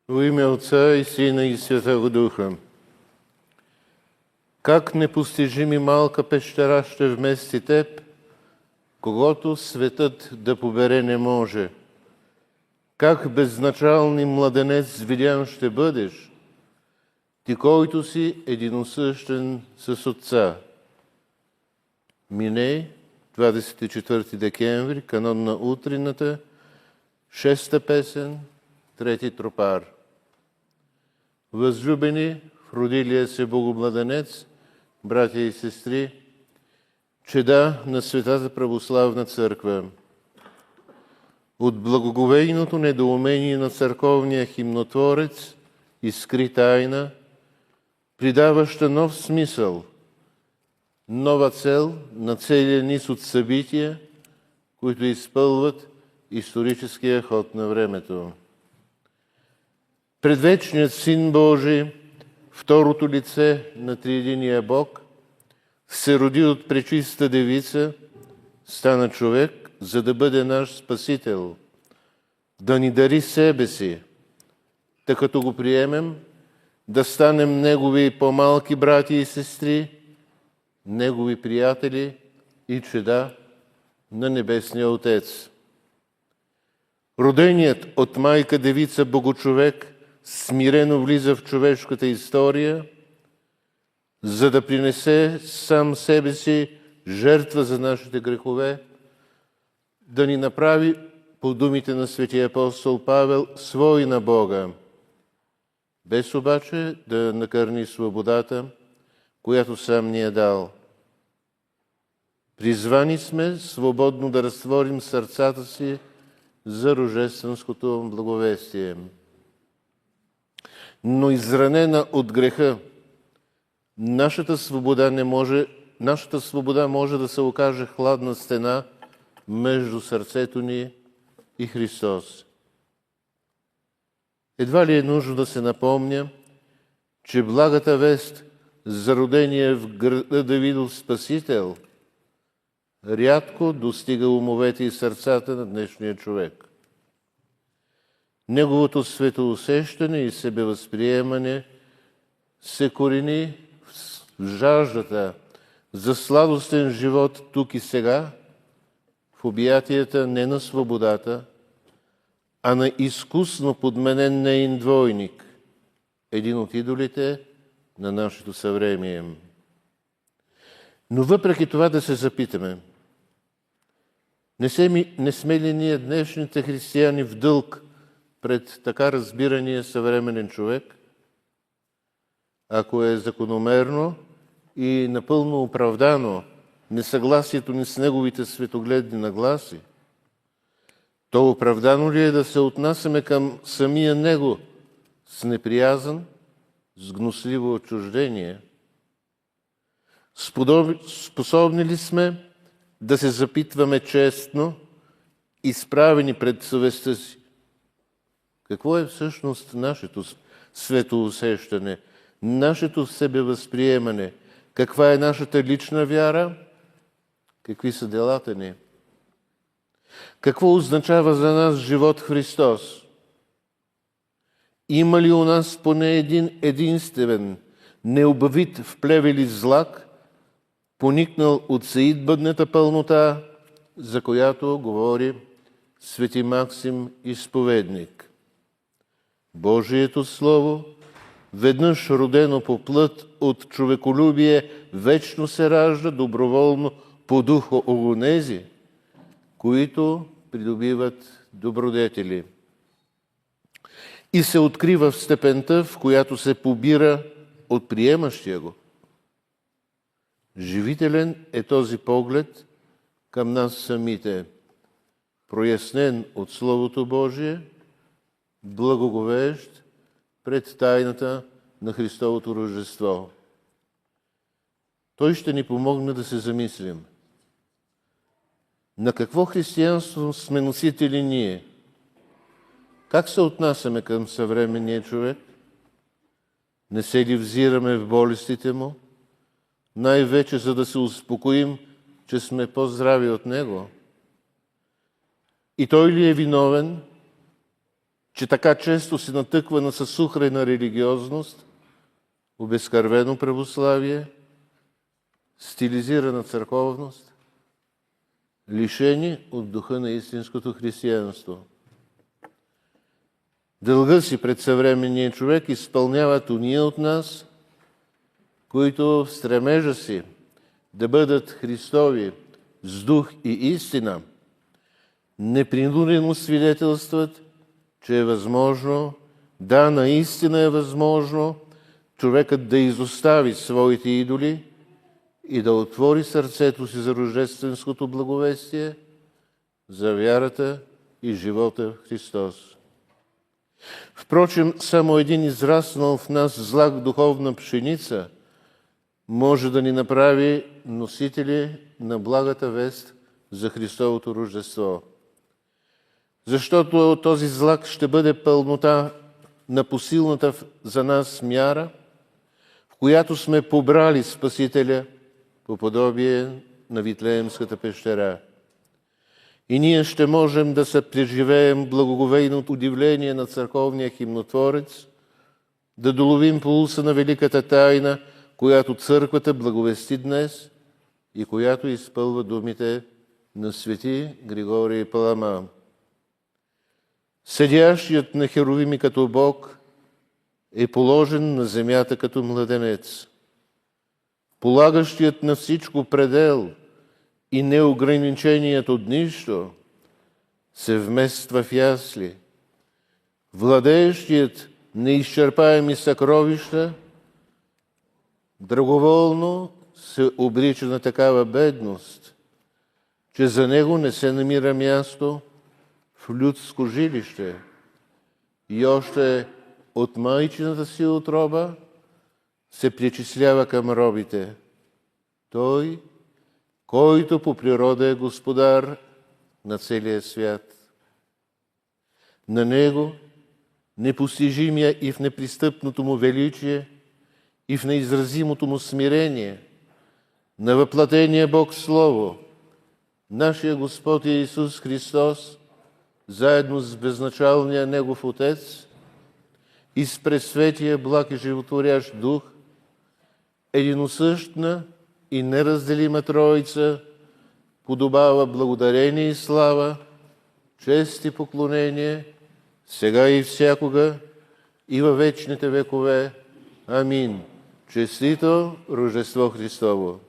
Во имя Отца и Сина и Святого Духа. Как непостижими малка пещера ще вмести теб, когото светът да побере не може. Как безначални младенец видян ще бъдеш, ти, който си единосъщен с Отца. Миней, 24 декември, канон на утрината, 6-та песен, 3-ти тропар. Възлюбени в родилия се Богомладенец, братя и сестри, чеда на Светата православна църква. От благоговейното недоумение на църковния химнотворец изкри тайна, придаваща нов смисъл, нова цел на целия низ от събития, които изпълват историческия ход на времето. Предвечният Син Божий, второто лице на триединия Бог, се роди от пречиста девица, стана човек, за да бъде наш Спасител, да ни дари себе си, тъй като го приемем, да станем Негови по-малки брати и сестри, Негови приятели и чеда на Небесния Отец. Роденият от майка девица Богочовек смирено влиза в човешката история, за да принесе сам себе си жертва за нашите грехове, да ни направи, по думите на светия апостол Павел, свои на Бога, без обаче да накърни свободата, която сам ни е дал. Призвани сме свободно да разтворим сърцата си за рождественското благовестие. Но изранена от греха, нашата свобода може да се окаже хладна стена между сърцето ни и Христос. Едва ли е нужно да се напомня, че благата вест за родения в града Давидов Спасител рядко достига умовете и сърцата на днешния човек. Неговото светоусещане и себевъзприемане се корени в жаждата за сладостен живот тук и сега, в обятията не на свободата, а на изкусно подменен неин двойник, един от идолите на нашето съвремие. Но въпреки това да се запитаме, не сме ли ние днешните християни в дълг пред така разбирания съвременен човек? Ако е закономерно и напълно оправдано несъгласието ни с неговите светогледни нагласи, то оправдано ли е да се отнасяме към самия него с неприязън, с гнусливо отчуждение? Способни ли сме да се запитваме честно, изправени пред съвестта си? Какво е всъщност нашето светоусещане, нашето себевъзприемане? Каква е нашата лична вяра? Какви са делата ни? Какво означава за нас живот Христос? Има ли у нас поне един единствен, необавит в плевели злак, поникнал от сеидбъдната пълнота, за която говори свети Максим Изповедник? Божието Слово, веднъж родено по плът от човеколюбие, вечно се ражда доброволно по дух у онези, които придобиват добродетели. И се открива в степента, в която се побира от приемащия го. Живителен е този поглед към нас самите, прояснен от Словото Божие, благоговеещ пред тайната на Христовото Рождество. Той ще ни помогне да се замислим. На какво християнство сме носители ние? Как се отнасяме към съвременния човек? Не се ли взираме в болестите му? Най-вече за да се успокоим, че сме по-здрави от него? И той ли е виновен, че така често се натъква на съсухрена религиозност, обезкървено православие, стилизирана църковност, лишени от духа на истинското християнство. Дълга си пред съвременния човек изпълняват уния от нас, които в стремежа си да бъдат Христови с дух и истина, непринудено свидетелстват, че е възможно, да, наистина е възможно, човекът да изостави своите идоли и да отвори сърцето си за рождественското благовестие, за вярата и живота в Христос. Впрочем, само един израснал в нас злак духовна пшеница може да ни направи носители на благата вест за Христовото рождество. Защото този злак ще бъде пълнота на посилната за нас мяра, в която сме побрали Спасителя по подобие на Витлеемската пещера. И ние ще можем да се преживеем благоговейното удивление на църковния химнотворец, да доловим пулса на великата тайна, която църквата благовести днес и която изпълва думите на свети Григорий Палама. Седящият на херувими като Бог е положен на земята като младенец. Полагащият на всичко предел и неограниченият от нищо се вмества в ясли. Владеещият неизчерпаеми съкровища драговолно се обрича на такава бедност, че за него не се намира място в людско жилище и още от майчината си утроба се причислява към робите. Той, който по природа е господар на целия свят. На него, непостижимия и в непристъпното му величие, и в неизразимото му смирение, на въплатения Бог Слово, нашия Господ Иисус Христос, заедно с безначалния Негов Отец и с пресветия благ и животворящ Дух, единосъщна и неразделима Троица, подобава благодарение и слава, чест и поклонение, сега и всякога, и във вечните векове. Амин. Честито Рождество Христово!